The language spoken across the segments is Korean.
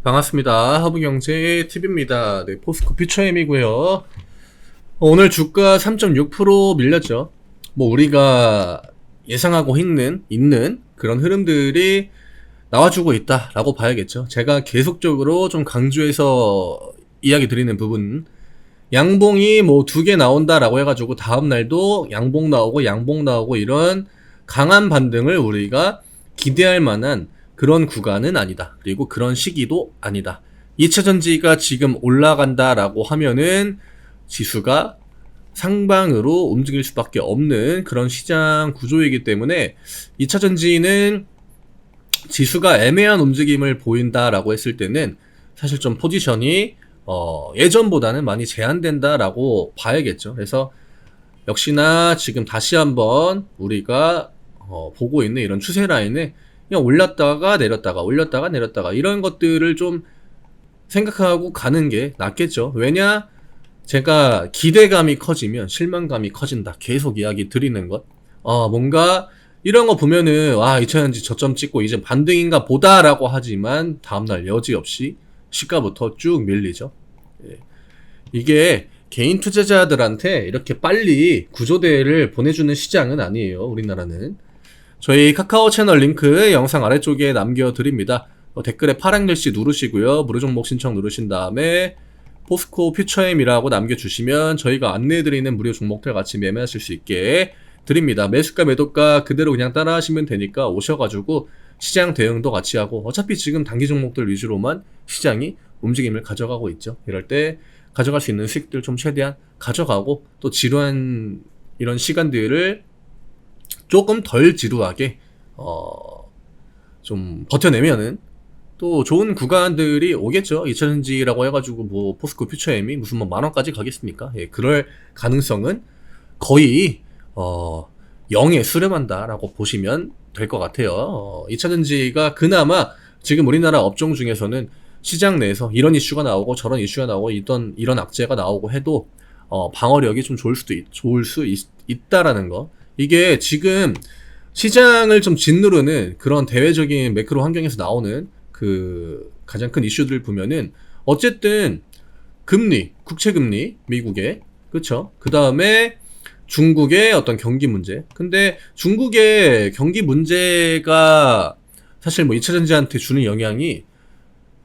반갑습니다. 하부경제TV입니다. 네, 포스코 퓨처엠이고요. 오늘 주가 3.6% 밀렸죠. 뭐 우리가 예상하고 있는 그런 흐름들이 나와주고 있다라고 봐야겠죠. 제가 계속적으로 좀 강조해서 이야기 드리는 부분, 양봉이 뭐 2개 나온다라고 해가지고 다음날도 양봉 나오고 이런 강한 반등을 우리가 기대할 만한 그런 구간은 아니다. 그리고 그런 시기도 아니다. 2차전지가 지금 올라간다라고 하면은 지수가 상방으로 움직일 수밖에 없는 그런 시장 구조이기 때문에 2차전지는 지수가 애매한 움직임을 보인다라고 했을 때는 사실 좀 포지션이 예전보다는 많이 제한된다라고 봐야겠죠. 그래서 역시나 지금 다시 한번 우리가 보고 있는 이런 추세 라인에 그냥 올렸다가 내렸다가 이런 것들을 좀 생각하고 가는 게 낫겠죠. 왜냐? 제가 기대감이 커지면 실망감이 커진다. 계속 이야기 드리는 것. 뭔가 이런 거 보면은 2차전지 저점 찍고 이제 반등인가 보다라고 하지만 다음날 여지없이 시가부터 쭉 밀리죠. 예. 이게 개인 투자자들한테 이렇게 빨리 구조대를 보내주는 시장은 아니에요. 우리나라는. 저희 카카오 채널 링크 영상 아래쪽에 남겨드립니다. 댓글에 파란 글씨 누르시고요. 무료 종목 신청 누르신 다음에 포스코 퓨처엠이라고 남겨주시면 저희가 안내해드리는 무료 종목들 같이 매매하실 수 있게 드립니다. 매수가 매도가 그대로 그냥 따라하시면 되니까 오셔가지고 시장 대응도 같이 하고, 어차피 지금 단기 종목들 위주로만 시장이 움직임을 가져가고 있죠. 이럴 때 가져갈 수 있는 수익들 좀 최대한 가져가고, 또 지루한 이런 시간들을 조금 덜 지루하게 좀 버텨내면은 또 좋은 구간들이 오겠죠. 2차전지라고 해가지고 뭐 포스코 퓨처엠이 무슨 뭐 만원까지 가겠습니까? 예, 그럴 가능성은 거의 0에 수렴한다라고 보시면 될 것 같아요. 2차전지가 그나마 지금 우리나라 업종 중에서는 시장 내에서 이런 이슈가 나오고 저런 이슈가 나오고 이런 악재가 나오고 해도 방어력이 좀 좋을 수 있다라는 거. 이게 지금 시장을 좀 짓누르는 그런 대외적인 매크로 환경에서 나오는 그 가장 큰 이슈들 보면은 어쨌든 금리, 국채금리, 미국의, 그쵸? 그 다음에 중국의 어떤 경기 문제. 근데 중국의 경기 문제가 사실 뭐 2차전지한테 주는 영향이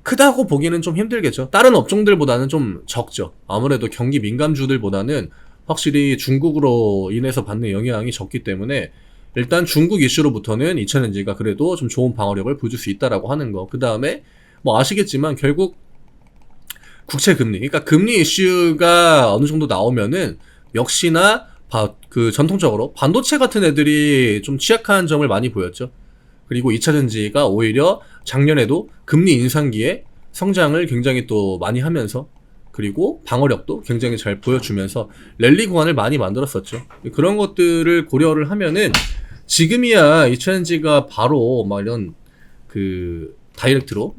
크다고 보기는 좀 힘들겠죠. 다른 업종들보다는 좀 적죠. 아무래도 경기 민감주들보다는 확실히 중국으로 인해서 받는 영향이 적기 때문에 일단 중국 이슈로부터는 2차전지가 그래도 좀 좋은 방어력을 보여줄 수 있다라고 하는 거. 그 다음에 뭐 아시겠지만 결국 국채 금리, 그러니까 금리 이슈가 어느 정도 나오면은 역시나 그 전통적으로 반도체 같은 애들이 좀 취약한 점을 많이 보였죠. 그리고 2차전지가 오히려 작년에도 금리 인상기에 성장을 굉장히 또 많이 하면서, 그리고 방어력도 굉장히 잘 보여주면서 랠리 구간을 많이 만들었었죠. 그런 것들을 고려를 하면은 지금이야 2차전지가 바로 막 이런 그 다이렉트로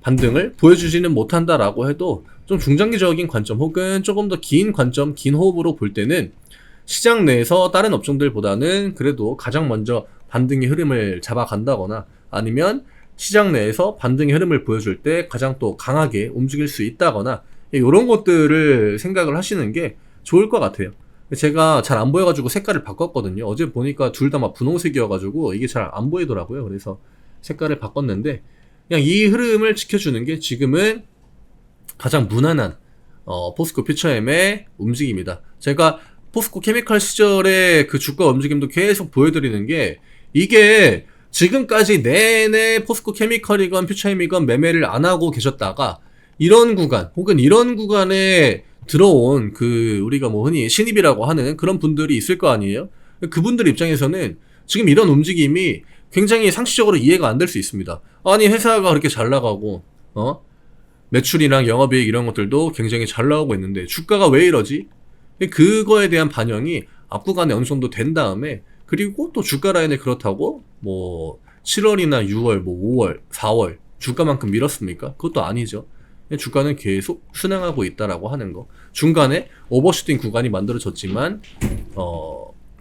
반등을 보여주지는 못한다라고 해도 좀 중장기적인 관점 혹은 조금 더 긴 관점, 긴 호흡으로 볼 때는 시장 내에서 다른 업종들보다는 그래도 가장 먼저 반등의 흐름을 잡아간다거나 아니면 시장 내에서 반등의 흐름을 보여줄 때 가장 또 강하게 움직일 수 있다거나 이런 것들을 생각을 하시는 게 좋을 것 같아요. 제가 잘 안 보여가지고 색깔을 바꿨거든요. 어제 보니까 둘 다 막 분홍색이어가지고 이게 잘 안 보이더라고요. 그래서 색깔을 바꿨는데 그냥 이 흐름을 지켜주는 게 지금은 가장 무난한 포스코 퓨처엠의 움직임이다. 제가 포스코 케미칼 시절에 그 주가 움직임도 계속 보여드리는 게, 이게 지금까지 내내 포스코 케미칼이건 퓨처엠이건 매매를 안 하고 계셨다가 이런 구간 혹은 이런 구간에 들어온 그 우리가 뭐 흔히 신입이라고 하는 그런 분들이 있을 거 아니에요. 그분들 입장에서는 지금 이런 움직임이 굉장히 상식적으로 이해가 안 될 수 있습니다. 아니 회사가 그렇게 잘 나가고 매출이랑 영업이익 이런 것들도 굉장히 잘 나오고 있는데 주가가 왜 이러지? 그거에 대한 반영이 앞구간에 어느 정도 된 다음에, 그리고 또 주가 라인에 그렇다고 뭐 7월이나 6월, 뭐 5월, 4월 주가만큼 밀었습니까? 그것도 아니죠. 주가는 계속 순항하고 있다라고 하는 거. 중간에 오버슈팅 구간이 만들어졌지만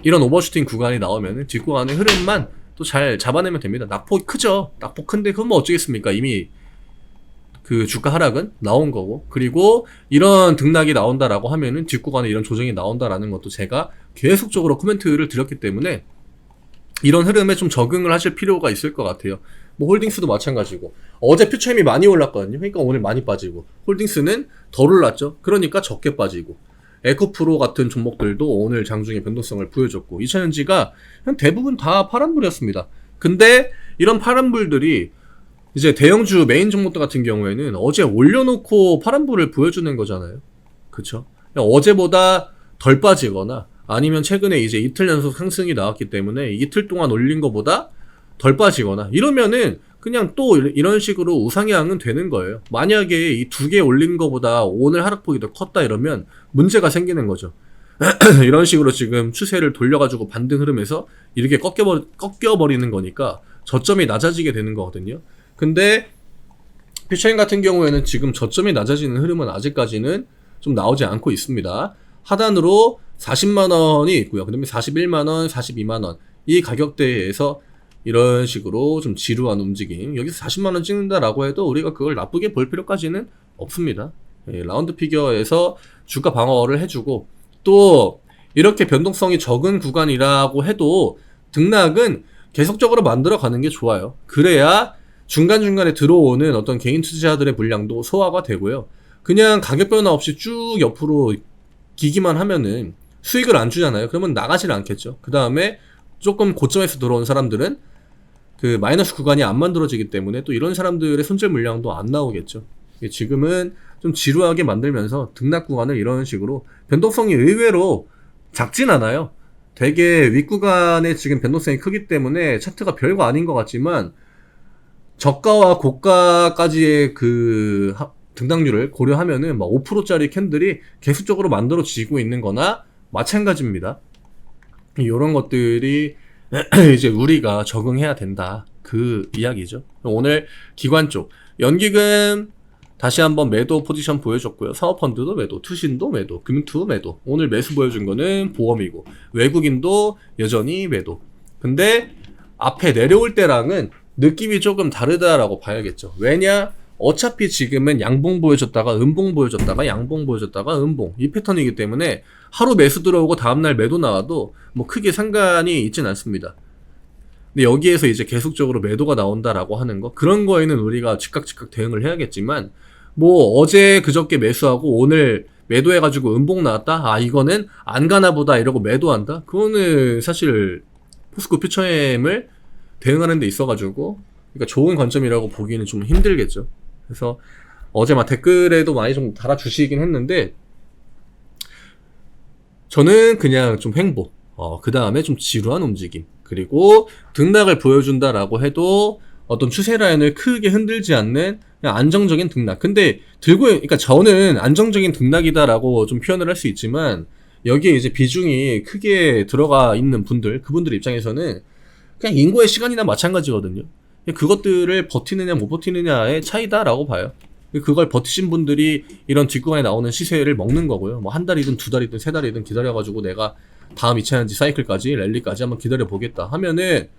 이런 오버슈팅 구간이 나오면 뒷구간의 흐름만 또 잘 잡아내면 됩니다. 낙폭 크죠. 낙폭 큰데 그건 뭐 어쩌겠습니까? 이미 그 주가 하락은 나온 거고, 그리고 이런 등락이 나온다라고 하면은 뒷구간에 이런 조정이 나온다라는 것도 제가 계속적으로 코멘트를 드렸기 때문에 이런 흐름에 좀 적응을 하실 필요가 있을 것 같아요. 뭐 홀딩스도 마찬가지고, 어제 퓨처엠이 많이 올랐거든요. 그러니까 오늘 많이 빠지고, 홀딩스는 덜 올랐죠. 그러니까 적게 빠지고, 에코프로 같은 종목들도 오늘 장중에 변동성을 보여줬고, 이차전지가 대부분 다 파란불이었습니다. 근데 이런 파란불들이 이제 대형주 메인 종목들 같은 경우에는 어제 올려놓고 파란불을 보여주는 거잖아요. 그쵸? 어제보다 덜 빠지거나 아니면 최근에 이제 이틀 연속 상승이 나왔기 때문에 이틀 동안 올린 것보다 덜 빠지거나 이러면은 그냥 또 이런 식으로 우상향은 되는 거예요. 만약에 이 두 개 올린 것보다 오늘 하락폭이 더 컸다 이러면 문제가 생기는 거죠. 이런 식으로 지금 추세를 돌려가지고 반등 흐름에서 이렇게 꺾여버리는 거니까 저점이 낮아지게 되는 거거든요. 근데 퓨처엠 같은 경우에는 지금 저점이 낮아지는 흐름은 아직까지는 좀 나오지 않고 있습니다. 하단으로 40만원이 있고요. 그 다음에 41만원, 42만원 이 가격대에서 이런 식으로 좀 지루한 움직임, 여기서 40만원 찍는다라고 해도 우리가 그걸 나쁘게 볼 필요까지는 없습니다. 라운드 피겨에서 주가 방어를 해주고, 또 이렇게 변동성이 적은 구간이라고 해도 등락은 계속적으로 만들어 가는 게 좋아요. 그래야 중간중간에 들어오는 어떤 개인 투자자들의 물량도 소화가 되고요. 그냥 가격 변화 없이 쭉 옆으로 기기만 하면은 수익을 안 주잖아요. 그러면 나가질 않겠죠. 그 다음에 조금 고점에서 들어온 사람들은 그 마이너스 구간이 안 만들어지기 때문에 또 이런 사람들의 손절 물량도 안 나오겠죠. 지금은 좀 지루하게 만들면서 등락 구간을 이런 식으로, 변동성이 의외로 작진 않아요. 되게 윗구간에 지금 변동성이 크기 때문에 차트가 별거 아닌 것 같지만 저가와 고가까지의 그 등락률을 고려하면은 막 5%짜리 캔들이 계속적으로 만들어지고 있는 거나 마찬가지입니다. 이런 것들이 이제 우리가 적응해야 된다, 그 이야기죠. 오늘 기관 쪽 연기금 다시 한번 매도 포지션 보여줬고요. 사모펀드도 매도, 투신도 매도, 금투 매도. 오늘 매수 보여준 거는 보험이고, 외국인도 여전히 매도. 근데 앞에 내려올 때랑은 느낌이 조금 다르다라고 봐야겠죠. 왜냐? 어차피 지금은 양봉 보여줬다가 음봉 보여줬다가 양봉 보여줬다가 음봉, 이 패턴이기 때문에 하루 매수 들어오고 다음날 매도 나와도 뭐 크게 상관이 있진 않습니다. 근데 여기에서 이제 계속적으로 매도가 나온다라고 하는 거, 그런 거에는 우리가 즉각 대응을 해야겠지만, 뭐 어제 그저께 매수하고 오늘 매도해가지고 음봉 나왔다? 아, 이거는 안 가나 보다 이러고 매도한다? 그거는 사실 포스코 퓨처엠을 대응하는 데 있어가지고 그러니까 좋은 관점이라고 보기는 좀 힘들겠죠. 그래서 어제 막 댓글에도 많이 좀 달아주시긴 했는데, 저는 그냥 좀 횡보, 그 다음에 좀 지루한 움직임, 그리고 등락을 보여준다라고 해도 어떤 추세 라인을 크게 흔들지 않는 그냥 안정적인 등락. 근데 그러니까 저는 안정적인 등락이다라고 좀 표현을 할 수 있지만, 여기에 이제 비중이 크게 들어가 있는 분들, 그분들 입장에서는 그냥 인고의 시간이나 마찬가지거든요. 그것들을 버티느냐 못 버티느냐의 차이다라고 봐요. 그걸 버티신 분들이 이런 뒷구간에 나오는 시세를 먹는 거고요. 뭐 한 달이든 두 달이든 세 달이든 기다려가지고 내가 다음 2차전지 사이클까지, 랠리까지 한번 기다려 보겠다 하면은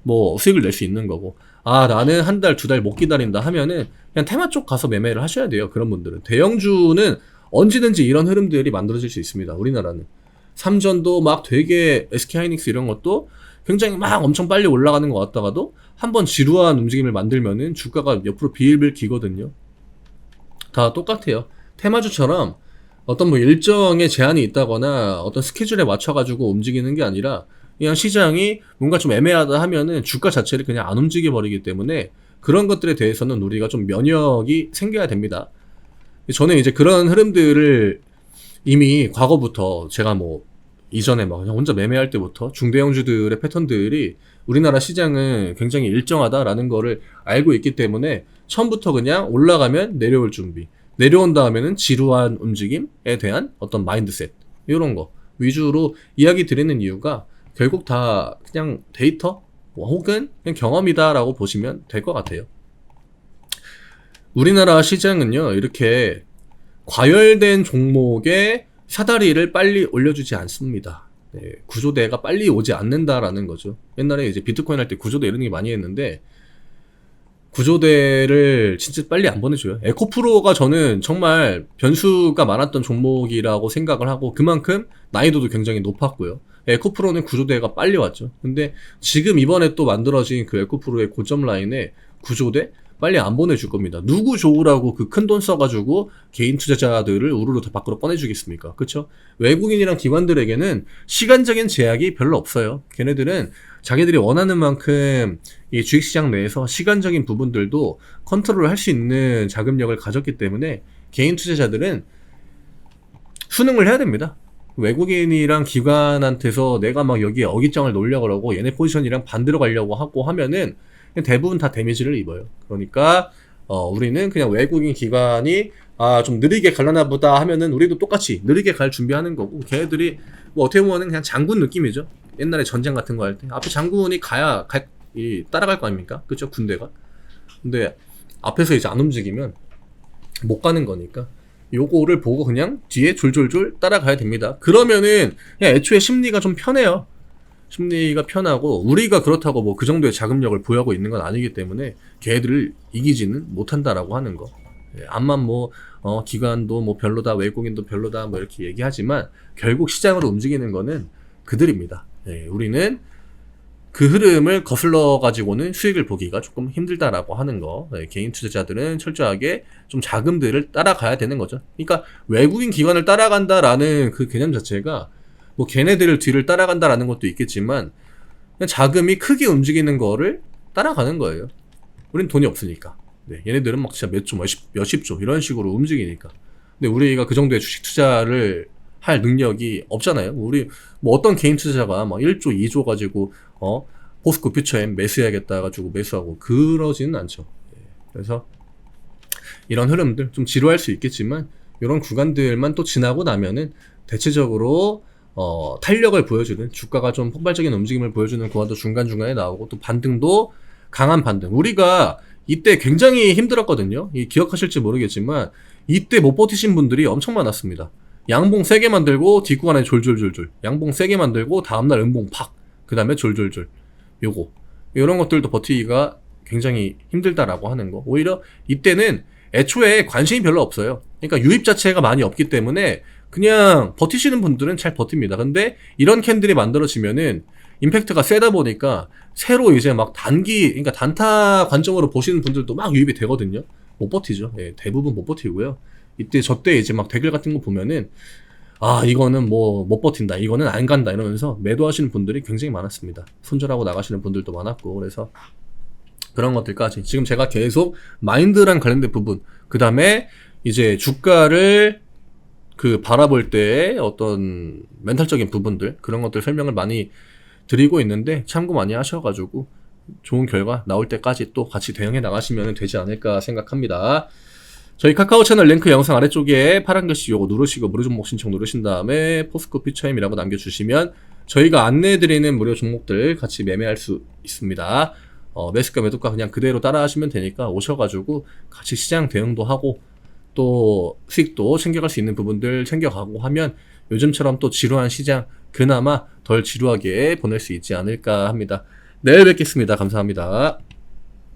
뭐 수익을 낼 수 있는 거고, 아 나는 한 달 두 달 못 기다린다 하면은 그냥 테마 쪽 가서 매매를 하셔야 돼요. 그런 분들은. 대형주는 언제든지 이런 흐름들이 만들어질 수 있습니다. 우리나라는 삼전도 막 되게 SK하이닉스 이런 것도 굉장히 막 엄청 빨리 올라가는 것 같다가도 한번 지루한 움직임을 만들면은 주가가 옆으로 비일비일 기거든요. 다 똑같아요. 테마주처럼 어떤 뭐 일정에 제한이 있다거나 어떤 스케줄에 맞춰가지고 움직이는 게 아니라, 그냥 시장이 뭔가 좀 애매하다 하면은 주가 자체를 그냥 안 움직여 버리기 때문에 그런 것들에 대해서는 우리가 좀 면역이 생겨야 됩니다. 저는 이제 그런 흐름들을 이미 과거부터, 제가 뭐 이전에 막 그냥 혼자 매매할 때부터 중대형주들의 패턴들이 우리나라 시장은 굉장히 일정하다라는 거를 알고 있기 때문에 처음부터 그냥 올라가면 내려올 준비, 내려온 다음에는 지루한 움직임에 대한 어떤 마인드셋, 이런 거 위주로 이야기 드리는 이유가 결국 다 그냥 데이터 혹은 그냥 경험이다라고 보시면 될 것 같아요. 우리나라 시장은요, 이렇게 과열된 종목에 사다리를 빨리 올려주지 않습니다. 네, 구조대가 빨리 오지 않는다라는 거죠. 옛날에 이제 비트코인 할 때 구조대 이런 얘기 많이 했는데, 구조대를 진짜 빨리 안 보내줘요. 에코프로가 저는 정말 변수가 많았던 종목이라고 생각을 하고 그만큼 난이도도 굉장히 높았고요. 에코프로는 구조대가 빨리 왔죠. 근데 지금 이번에 또 만들어진 그 에코프로의 고점 라인에 구조대 빨리 안 보내줄 겁니다. 누구 좋으라고 그 큰 돈 써가지고 개인 투자자들을 우르르 다 밖으로 꺼내주겠습니까? 그쵸? 외국인이랑 기관들에게는 시간적인 제약이 별로 없어요. 걔네들은 자기들이 원하는 만큼 이 주식시장 내에서 시간적인 부분들도 컨트롤을 할 수 있는 자금력을 가졌기 때문에 개인 투자자들은 수능을 해야 됩니다. 외국인이랑 기관한테서 내가 막 여기에 어깃장을 놓으려고 그러고 얘네 포지션이랑 반대로 가려고 하고 하면은 대부분 다 데미지를 입어요. 그러니까 우리는 그냥 외국인 기관이 좀 느리게 갈라나 보다 하면은 우리도 똑같이 느리게 갈 준비하는 거고 걔네들이 뭐 어떻게 보면은 그냥 장군 느낌이죠. 옛날에 전쟁 같은 거 할 때 앞에 장군이 가야 따라갈 거 아닙니까? 그쵸? 군대가. 근데 앞에서 이제 안 움직이면 못 가는 거니까 요거를 보고 그냥 뒤에 졸졸졸 따라가야 됩니다. 그러면은 그냥 애초에 심리가 좀 편해요. 심리가 편하고 우리가 그렇다고 뭐 그 정도의 자금력을 보유하고 있는 건 아니기 때문에 걔들을 이기지는 못한다라고 하는 거. 암만 뭐 기관도 뭐 별로다, 외국인도 별로다 뭐 이렇게 얘기하지만 결국 시장으로 움직이는 거는 그들입니다. 우리는 그 흐름을 거슬러 가지고는 수익을 보기가 조금 힘들다라고 하는 거. 개인 투자자들은 철저하게 좀 자금들을 따라가야 되는 거죠. 그러니까 외국인 기관을 따라간다라는 그 개념 자체가 뭐 걔네들을 뒤를 따라간다라는 것도 있겠지만 그냥 자금이 크게 움직이는 거를 따라가는 거예요. 우린 돈이 없으니까. 얘네들은 막 진짜 몇십 조 이런 식으로 움직이니까. 근데 우리가 그 정도의 주식 투자를 할 능력이 없잖아요. 우리 뭐 어떤 개인 투자자가 막 1조, 2조 가지고 포스코 퓨처엠 매수해야겠다 가지고 매수하고 그러지는 않죠. 그래서 이런 흐름들 좀 지루할 수 있겠지만 이런 구간들만 또 지나고 나면은 대체적으로 탄력을 보여주는 주가가 좀 폭발적인 움직임을 보여주는 구간도 중간중간에 나오고 또 반등도 강한 반등. 우리가 이때 굉장히 힘들었거든요. 기억하실지 모르겠지만 이때 못 버티신 분들이 엄청 많았습니다. 양봉 세게 만들고 뒷구간에 졸졸졸졸 양봉 세게 만들고 다음날 음봉 팍 그 다음에 졸졸졸 이런 것들도 버티기가 굉장히 힘들다라고 하는 거. 오히려 이때는 애초에 관심이 별로 없어요. 그러니까 유입 자체가 많이 없기 때문에 그냥 버티시는 분들은 잘 버팁니다. 근데 이런 캔들이 만들어지면은 임팩트가 세다 보니까 새로 이제 막 그러니까 단타 관점으로 보시는 분들도 막 유입이 되거든요. 못 버티죠. 대부분 못 버티고요. 이때 저때 이제 막 댓글 같은 거 보면은 이거는 뭐 못 버틴다, 이거는 안 간다 이러면서 매도하시는 분들이 굉장히 많았습니다. 손절하고 나가시는 분들도 많았고. 그래서 그런 것들까지 지금 제가 계속 마인드랑 관련된 부분, 그 다음에 이제 주가를 바라볼 때의 어떤 멘탈적인 부분들, 그런 것들 설명을 많이 드리고 있는데 참고 많이 하셔가지고 좋은 결과 나올 때까지 또 같이 대응해 나가시면 되지 않을까 생각합니다. 저희 카카오 채널 링크 영상 아래쪽에 파란 글씨 요거 누르시고 무료 종목 신청 누르신 다음에 포스코 퓨처엠이라고 남겨주시면 저희가 안내해드리는 무료 종목들 같이 매매할 수 있습니다. 매수가 매도가 그냥 그대로 따라 하시면 되니까 오셔가지고 같이 시장 대응도 하고 또 수익도 챙겨갈 수 있는 부분들 챙겨가고 하면 요즘처럼 또 지루한 시장 그나마 덜 지루하게 보낼 수 있지 않을까 합니다. 내일 뵙겠습니다. 감사합니다.